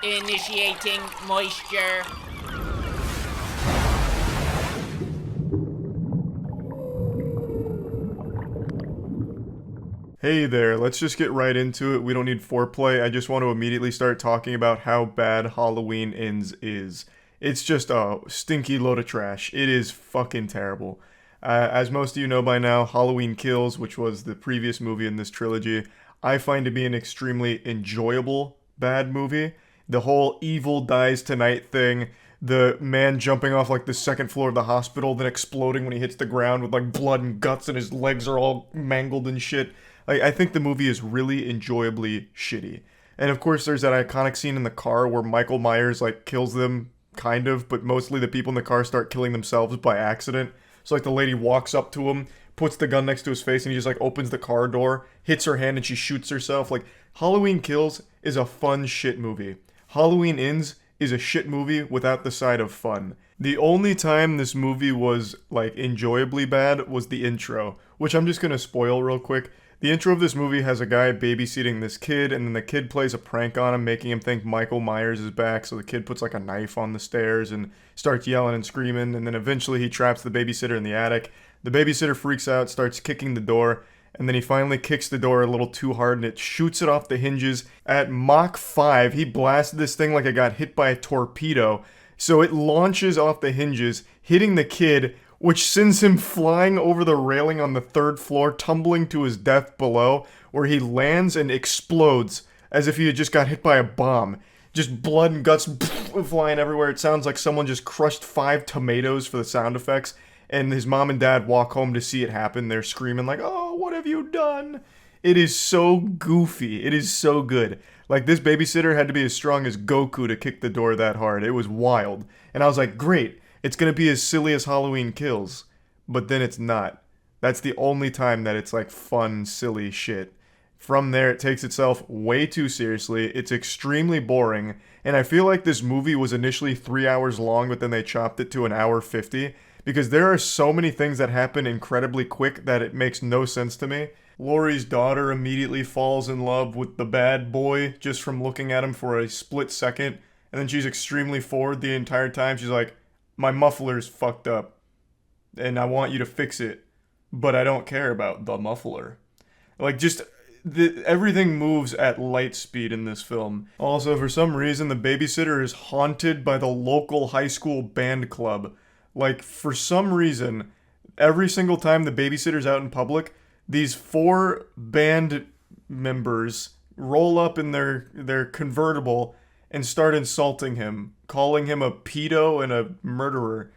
Initiating moisture. Hey there, let's just get right into it. We don't need foreplay. I just want to immediately start talking about how bad Halloween Ends is. It's just a stinky load of trash. It is fucking terrible. As most of you know by now, Halloween Kills, which was the previous movie in this trilogy, I find to be an extremely enjoyable bad movie. The whole evil dies tonight thing, the man jumping off like the second floor of the hospital, then exploding when he hits the ground with like blood and guts and his legs are all mangled and shit. I think the movie is really enjoyably shitty. And of course, there's that iconic scene in the car where Michael Myers like kills them, kind of, but mostly the people in the car start killing themselves by accident. So like the lady walks up to him, puts the gun next to his face, and he just like opens the car door, hits her hand, and she shoots herself. Like Halloween Kills is a fun shit movie. Halloween Ends is a shit movie without the side of fun. The only time this movie was like enjoyably bad was the intro, which I'm just gonna spoil real quick. The intro of this movie has a guy babysitting this kid, and then the kid plays a prank on him, making him think Michael Myers is back. So the kid puts like a knife on the stairs and starts yelling and screaming, and then eventually he traps the babysitter in the attic. The babysitter freaks out, starts kicking the door, and then he finally kicks the door a little too hard and it shoots it off the hinges. At Mach 5, he blasted this thing like it got hit by a torpedo. So it launches off the hinges, hitting the kid, which sends him flying over the railing on the third floor, tumbling to his death below, where he lands and explodes as if he had just got hit by a bomb. Just blood and guts flying everywhere. It sounds like someone just crushed 5 tomatoes for the sound effects. And his mom and dad walk home to see it happen. They're screaming like, "Oh, what have you done?" It is so goofy. It is so good. Like, this babysitter had to be as strong as Goku to kick the door that hard. It was wild. And I was like, great. It's going to be as silly as Halloween Kills. But then it's not. That's the only time that it's like fun, silly shit. From there, it takes itself way too seriously. It's extremely boring. And I feel like this movie was initially 3 hours long, but then they chopped it to an hour 50. Because there are so many things that happen incredibly quick that it makes no sense to me. Laurie's daughter immediately falls in love with the bad boy just from looking at him for a split second. And then she's extremely forward the entire time. She's like, "My muffler's fucked up. And I want you to fix it. But I don't care about the muffler." Like, just everything moves at light speed in this film. Also, for some reason, the babysitter is haunted by the local high school band club. Like, for some reason, every single time the babysitter's out in public, these 4 band members roll up in their convertible and start insulting him, calling him a pedo and a murderer.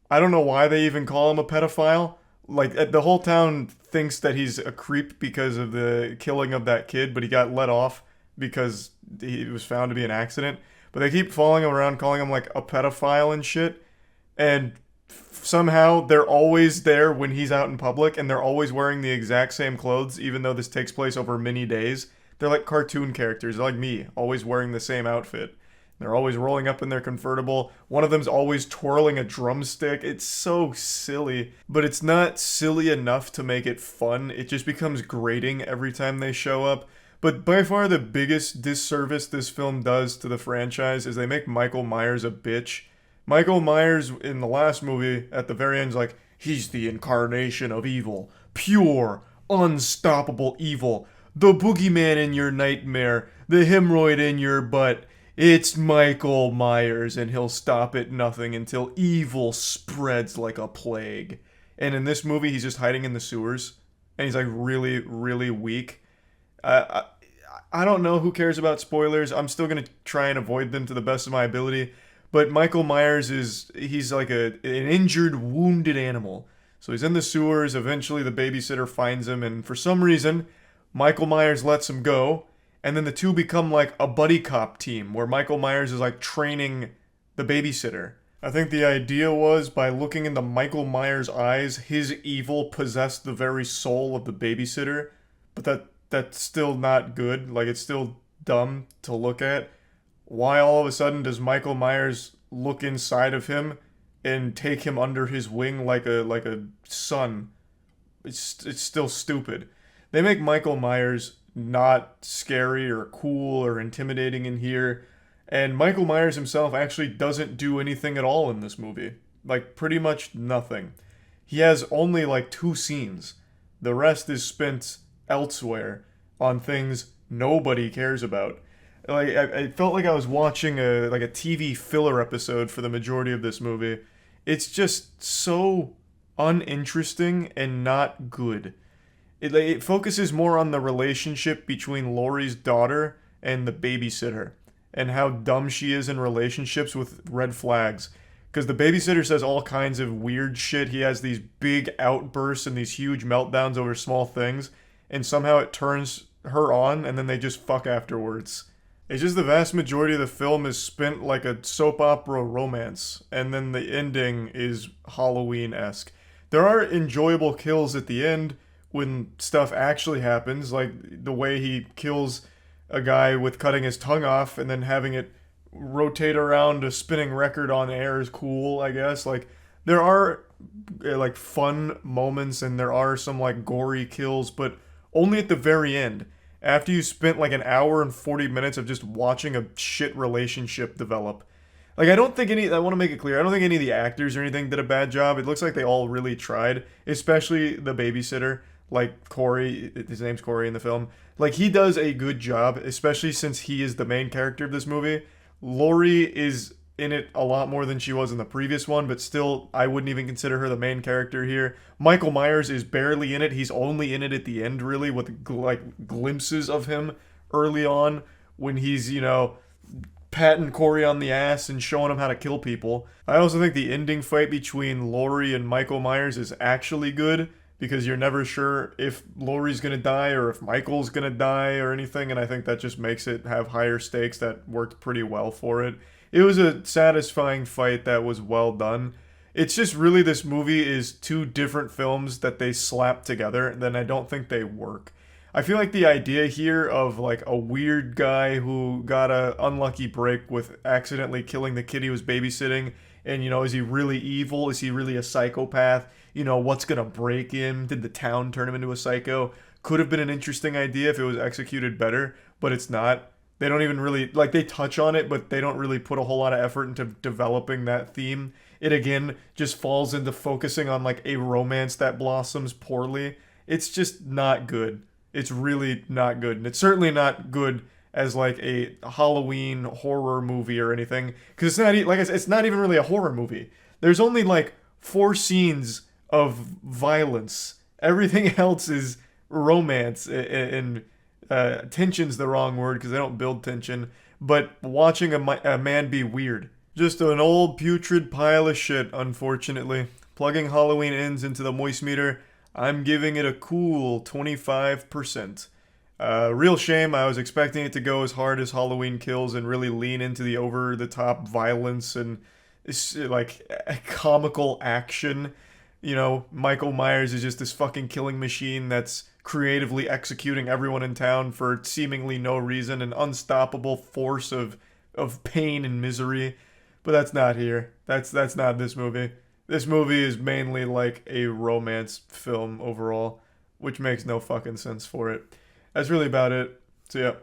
I don't know why they even call him a pedophile. Like, the whole town thinks that he's a creep because of the killing of that kid, but he got let off because he was found to be an accident. But they keep following him around, calling him like a pedophile and shit. And somehow they're always there when he's out in public, and they're always wearing the exact same clothes, even though this takes place over many days. They're like cartoon characters. They're like me, always wearing the same outfit. They're always rolling up in their convertible. One of them's always twirling a drumstick. It's so silly, but it's not silly enough to make it fun. It just becomes grating every time they show up. But by far the biggest disservice this film does to the franchise is they make Michael Myers a bitch. Michael Myers in the last movie, at the very end, is like, he's the incarnation of evil. Pure, unstoppable evil. The boogeyman in your nightmare. The hemorrhoid in your butt. It's Michael Myers, and he'll stop at nothing until evil spreads like a plague. And in this movie, he's just hiding in the sewers, and he's like really, really weak. I, I don't know who cares about spoilers. I'm still gonna try and avoid them to the best of my ability. But Michael Myers he's like an injured, wounded animal. So he's in the sewers. Eventually, the babysitter finds him, and for some reason, Michael Myers lets him go. And then the two become like a buddy cop team where Michael Myers is like training the babysitter. I think the idea was by looking into Michael Myers' eyes, his evil possessed the very soul of the babysitter. But that's still not good. Like, it's still dumb to look at. Why all of a sudden does Michael Myers look inside of him and take him under his wing like a son? It's still stupid. They make Michael Myers not scary or cool or intimidating in here. And Michael Myers himself actually doesn't do anything at all in this movie. Like, pretty much nothing. He has only like 2 scenes. The rest is spent elsewhere on things nobody cares about. Like, I felt like I was watching a TV filler episode for the majority of this movie. It's just so uninteresting and not good. It focuses more on the relationship between Laurie's daughter and the babysitter and how dumb she is in relationships with red flags. Because the babysitter says all kinds of weird shit. He has these big outbursts and these huge meltdowns over small things, and somehow it turns her on, and then they just fuck afterwards. It's just the vast majority of the film is spent like a soap opera romance, and then the ending is Halloween esque. There are enjoyable kills at the end when stuff actually happens, like the way he kills a guy with cutting his tongue off and then having it rotate around a spinning record on air is cool, I guess. Like, there are like fun moments and there are some like gory kills, but only at the very end. After you spent like an hour and 40 minutes of just watching a shit relationship develop. Like, I don't think I want to make it clear, I don't think any of the actors or anything did a bad job. It looks like they all really tried, especially the babysitter, like Corey, his name's Corey in the film. Like, he does a good job, especially since he is the main character of this movie. Laurie is in it a lot more than she was in the previous one, but still, I wouldn't even consider her the main character here. Michael Myers is barely in it. He's only in it at the end, really, with like glimpses of him early on when he's, patting Corey on the ass and showing him how to kill people. I also think the ending fight between Laurie and Michael Myers is actually good because you're never sure if Laurie's gonna die or if Michael's gonna die or anything, and I think that just makes it have higher stakes. That worked pretty well for it. It was a satisfying fight that was well done. It's just really this movie is two different films that they slap together, and then I don't think they work. I feel like the idea here of like a weird guy who got a unlucky break with accidentally killing the kid he was babysitting, and is he really evil? Is he really a psychopath? What's gonna break him? Did the town turn him into a psycho? Could have been an interesting idea if it was executed better, but it's not. They don't even really, like, they touch on it, but they don't really put a whole lot of effort into developing that theme. It again just falls into focusing on like a romance that blossoms poorly. It's just not good. It's really not good. And it's certainly not good as like a Halloween horror movie or anything. Because it's not, like I said, it's not even really a horror movie. There's only like 4 scenes of violence. Everything else is romance and tension's the wrong word because they don't build tension. But watching a man be weird. Just an old putrid pile of shit, unfortunately. Plugging Halloween Ends into the moist meter, I'm giving it a cool 25%. Real shame, I was expecting it to go as hard as Halloween Kills and really lean into the over-the-top violence and like comical action. Michael Myers is just this fucking killing machine that's creatively executing everyone in town for seemingly no reason, an unstoppable force of pain and misery. But that's not here. That's not this movie. This movie is mainly like a romance film overall, which makes no fucking sense for it. That's really about it. So yeah.